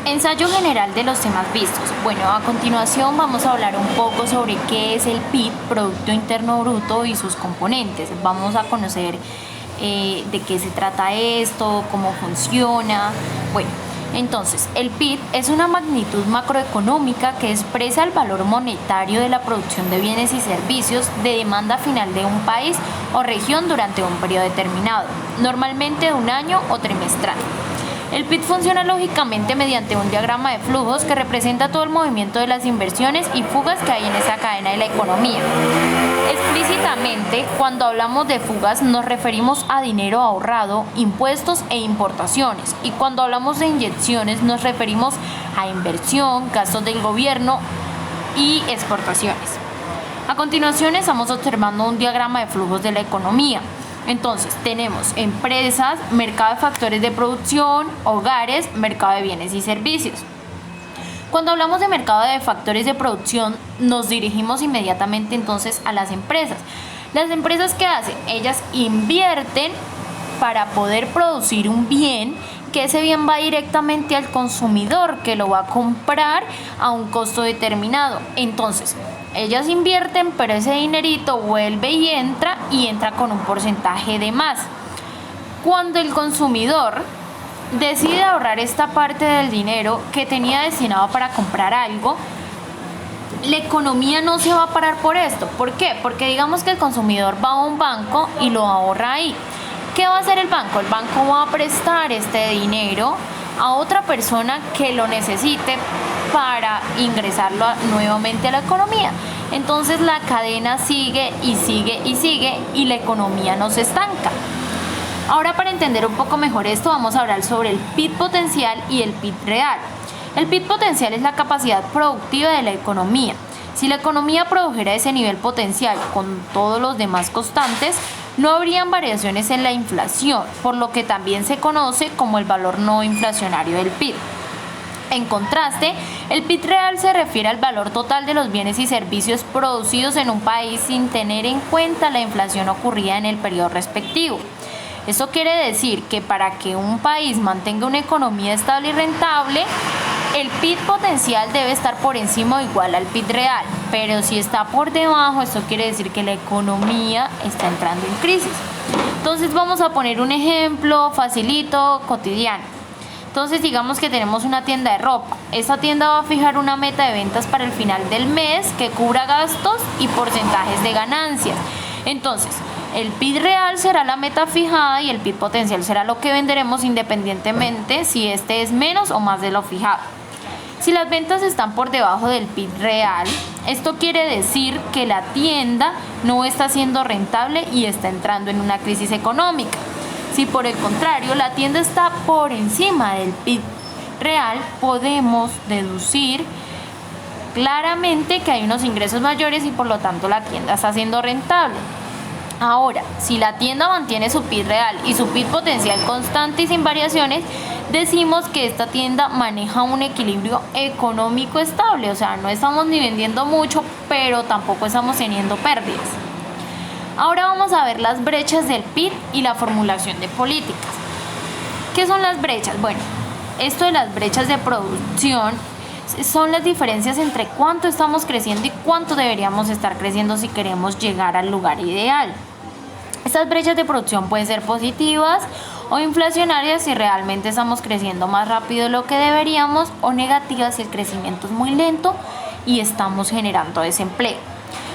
Ensayo general de los temas vistos. Bueno, a continuación vamos a hablar un poco sobre qué es el PIB, Producto Interno Bruto, y sus componentes. Vamos a conocer de qué se trata esto, cómo funciona. Bueno, entonces, el PIB es una magnitud macroeconómica que expresa el valor monetario de la producción de bienes y servicios de demanda final de un país o región durante un periodo determinado, normalmente de un año o trimestral. El PIB funciona lógicamente mediante un diagrama de flujos que representa todo el movimiento de las inversiones y fugas que hay en esa cadena de la economía. Explícitamente, cuando hablamos de fugas nos referimos a dinero ahorrado, impuestos e importaciones, y cuando hablamos de inyecciones nos referimos a inversión, gastos del gobierno y exportaciones. A continuación estamos observando un diagrama de flujos de la economía. Entonces, tenemos empresas, mercado de factores de producción, hogares, mercado de bienes y servicios. Cuando hablamos de mercado de factores de producción, nos dirigimos inmediatamente entonces a las empresas. Las empresas, ¿qué hacen? Ellas invierten para poder producir un bien, que ese bien va directamente al consumidor, que lo va a comprar a un costo determinado. Entonces, ellas invierten, pero ese dinerito vuelve y entra con un porcentaje de más. Cuando el consumidor decide ahorrar esta parte del dinero que tenía destinado para comprar algo, la economía no se va a parar por esto. ¿Por qué? Porque digamos que el consumidor va a un banco y lo ahorra ahí. ¿Qué va a hacer el banco? El banco va a prestar este dinero a otra persona que lo necesite para ingresarlo nuevamente a la economía. Entonces la cadena sigue y sigue y sigue y la economía no se estanca. Ahora, para entender un poco mejor esto, vamos a hablar sobre el PIB potencial y el PIB real. El PIB potencial es la capacidad productiva de la economía. Si la economía produjera ese nivel potencial con todos los demás constantes, no habrían variaciones en la inflación, por lo que también se conoce como el valor no inflacionario del PIB. En contraste, el PIB real se refiere al valor total de los bienes y servicios producidos en un país sin tener en cuenta la inflación ocurrida en el periodo respectivo. Esto quiere decir que para que un país mantenga una economía estable y rentable, el PIB potencial debe estar por encima o igual al PIB real, pero si está por debajo, esto quiere decir que la economía está entrando en crisis. Entonces vamos a poner un ejemplo facilito, cotidiano. Entonces digamos que tenemos una tienda de ropa. Esta tienda va a fijar una meta de ventas para el final del mes que cubra gastos y porcentajes de ganancias. Entonces, el PIB real será la meta fijada y el PIB potencial será lo que venderemos independientemente si este es menos o más de lo fijado. Si las ventas están por debajo del PIB real, esto quiere decir que la tienda no está siendo rentable y está entrando en una crisis económica. Si por el contrario la tienda está por encima del PIB real, podemos deducir claramente que hay unos ingresos mayores y por lo tanto la tienda está siendo rentable. Ahora, si la tienda mantiene su PIB real y su PIB potencial constante y sin variaciones, decimos que esta tienda maneja un equilibrio económico estable, o sea, no estamos ni vendiendo mucho, pero tampoco estamos teniendo pérdidas. Ahora vamos a ver las brechas del PIB y la formulación de políticas. ¿Qué son las brechas? Bueno, esto de las brechas de producción son las diferencias entre cuánto estamos creciendo y cuánto deberíamos estar creciendo si queremos llegar al lugar ideal. Estas brechas de producción pueden ser positivas o inflacionarias si realmente estamos creciendo más rápido de lo que deberíamos, o negativas si el crecimiento es muy lento y estamos generando desempleo.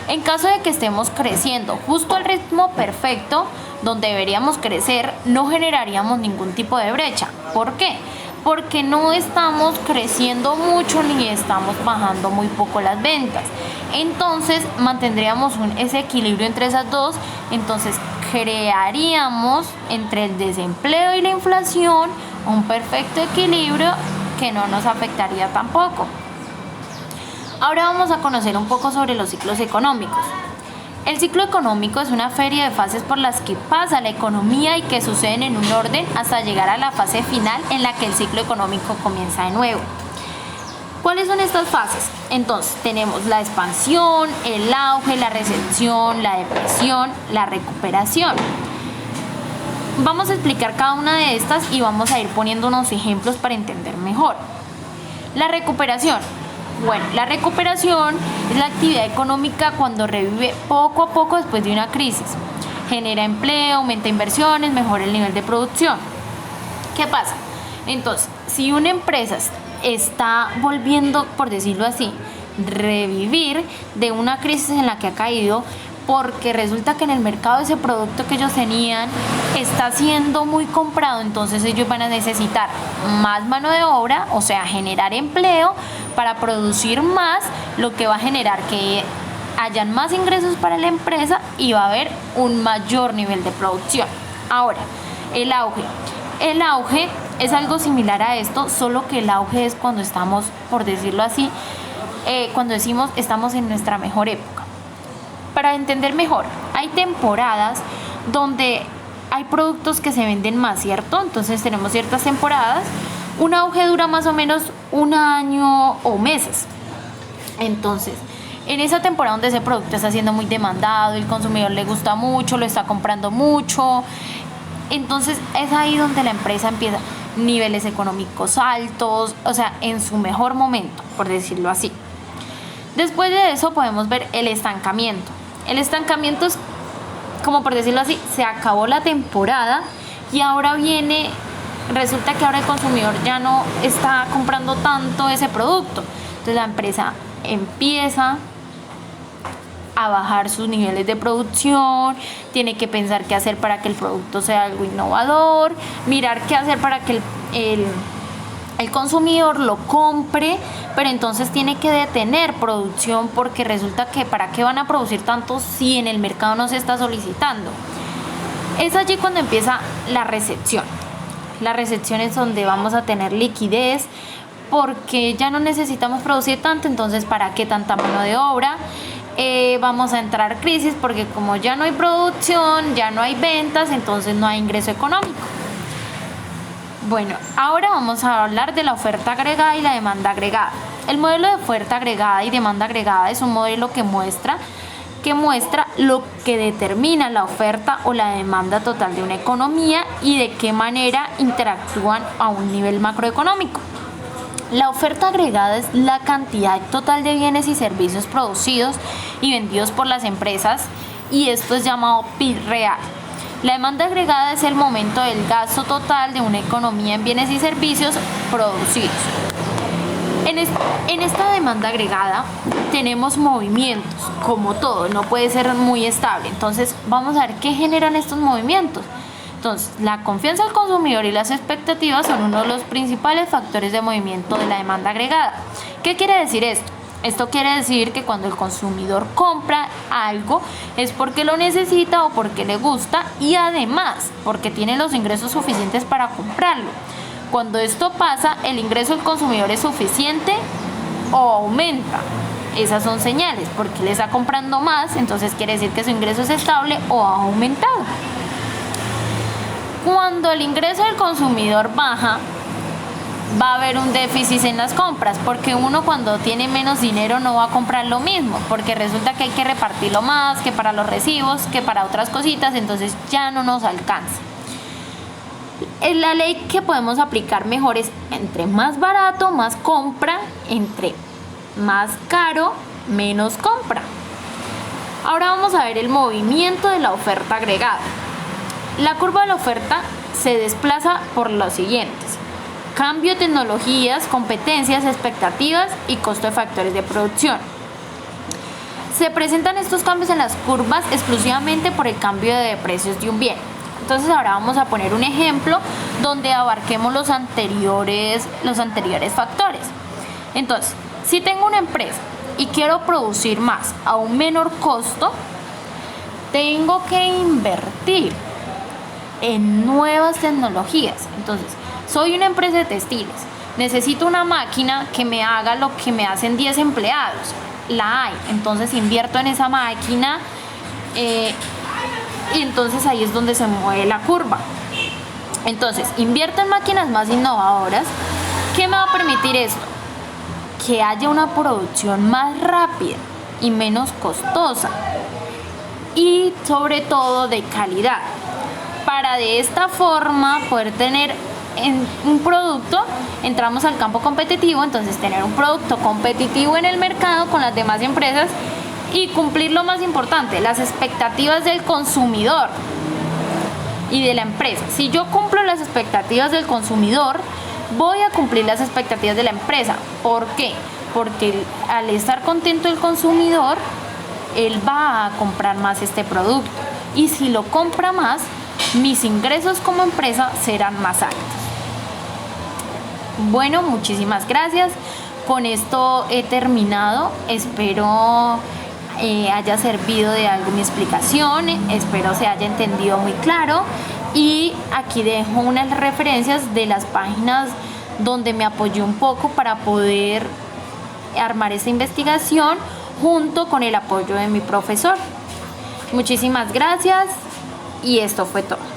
En caso de que estemos creciendo justo al ritmo perfecto donde deberíamos crecer, no generaríamos ningún tipo de brecha. ¿Por qué? Porque no estamos creciendo mucho ni estamos bajando muy poco las ventas. Entonces mantendríamos ese equilibrio entre esas dos. Entonces crearíamos entre el desempleo y la inflación un perfecto equilibrio que no nos afectaría tampoco. Ahora vamos a conocer un poco sobre los ciclos económicos. El ciclo económico es una serie de fases por las que pasa la economía y que suceden en un orden hasta llegar a la fase final en la que el ciclo económico comienza de nuevo. ¿Cuáles son estas fases? Entonces tenemos la expansión, el auge, la recesión, la depresión, la recuperación. Vamos a explicar cada una de estas y vamos a ir poniendo unos ejemplos para entender mejor. La recuperación. Bueno, la recuperación es la actividad económica cuando revive poco a poco después de una crisis. Genera empleo, aumenta inversiones, mejora el nivel de producción. ¿Qué pasa? Entonces, si una empresa está volviendo, por decirlo así, revivir de una crisis en la que ha caído, porque resulta que en el mercado ese producto que ellos tenían está siendo muy comprado, entonces ellos van a necesitar más mano de obra, o sea, generar empleo para producir más, lo que va a generar que hayan más ingresos para la empresa y va a haber un mayor nivel de producción. Ahora, el auge. El auge es algo similar a esto, solo que el auge es cuando estamos, por decirlo así, cuando decimos estamos en nuestra mejor época. Para entender mejor, hay temporadas donde hay productos que se venden más, ¿cierto? Entonces tenemos ciertas temporadas. Un auge dura más o menos un año o meses. Entonces, en esa temporada donde ese producto está siendo muy demandado, el consumidor le gusta mucho, lo está comprando mucho, entonces es ahí donde la empresa empieza niveles económicos altos, o sea, en su mejor momento, por decirlo así. Después de eso podemos ver el estancamiento. El estancamiento es, como por decirlo así, se acabó la temporada y ahora resulta que ahora el consumidor ya no está comprando tanto ese producto. Entonces la empresa empieza a bajar sus niveles de producción, tiene que pensar qué hacer para que el producto sea algo innovador, mirar qué hacer para que el consumidor lo compre, pero entonces tiene que detener producción porque resulta que ¿para qué van a producir tanto si en el mercado no se está solicitando? Es allí cuando empieza la recepción. La recepción es donde vamos a tener liquidez porque ya no necesitamos producir tanto, entonces ¿para qué tanta mano de obra? Vamos a entrar crisis porque como ya no hay producción, ya no hay ventas, entonces no hay ingreso económico. Bueno, ahora vamos a hablar de la oferta agregada y la demanda agregada. El modelo de oferta agregada y demanda agregada es un modelo que muestra lo que determina la oferta o la demanda total de una economía y de qué manera interactúan a un nivel macroeconómico. La oferta agregada es la cantidad total de bienes y servicios producidos y vendidos por las empresas y esto es llamado PIB real. La demanda agregada es el momento del gasto total de una economía en bienes y servicios producidos. En esta demanda agregada tenemos movimientos, como todo, no puede ser muy estable. Entonces vamos a ver qué generan estos movimientos. Entonces, la confianza del consumidor y las expectativas son uno de los principales factores de movimiento de la demanda agregada. ¿Qué quiere decir esto? Esto quiere decir que cuando el consumidor compra algo es porque lo necesita o porque le gusta y además porque tiene los ingresos suficientes para comprarlo. Cuando esto pasa, el ingreso del consumidor es suficiente o aumenta. Esas son señales, porque le está comprando más, entonces quiere decir que su ingreso es estable o ha aumentado. Cuando el ingreso del consumidor baja, va a haber un déficit en las compras, porque uno cuando tiene menos dinero no va a comprar lo mismo, porque resulta que hay que repartirlo más, que para los recibos, que para otras cositas, entonces ya no nos alcanza. La ley que podemos aplicar mejor es entre más barato, más compra, entre más caro, menos compra. Ahora vamos a ver el movimiento de la oferta agregada. La curva de la oferta se desplaza por los siguientes: cambio de tecnologías, competencias, expectativas y costo de factores de producción. Se presentan estos cambios en las curvas exclusivamente por el cambio de precios de un bien. Entonces ahora vamos a poner un ejemplo donde abarquemos los anteriores factores. Entonces, si tengo una empresa y quiero producir más a un menor costo, tengo que invertir en nuevas tecnologías. Entonces, soy una empresa de textiles, necesito una máquina que me haga lo que me hacen 10 empleados. La hay, entonces invierto en esa máquina y entonces ahí es donde se mueve la curva. Entonces, invierto en máquinas más innovadoras. ¿Qué me va a permitir esto? Que haya una producción más rápida y menos costosa y sobre todo de calidad, para de esta forma poder tener en un producto, entramos al campo competitivo, entonces tener un producto competitivo en el mercado con las demás empresas y cumplir lo más importante, las expectativas del consumidor y de la empresa. Si yo cumplo las expectativas del consumidor, voy a cumplir las expectativas de la empresa. ¿Por qué? Porque al estar contento el consumidor, él va a comprar más este producto. Y si lo compra más, mis ingresos como empresa serán más altos. Bueno, muchísimas gracias. Con esto he terminado. Espero haya servido de algo mi explicación. Espero se haya entendido muy claro. Y aquí dejo unas referencias de las páginas donde me apoyé un poco para poder armar esta investigación junto con el apoyo de mi profesor. Muchísimas gracias y esto fue todo.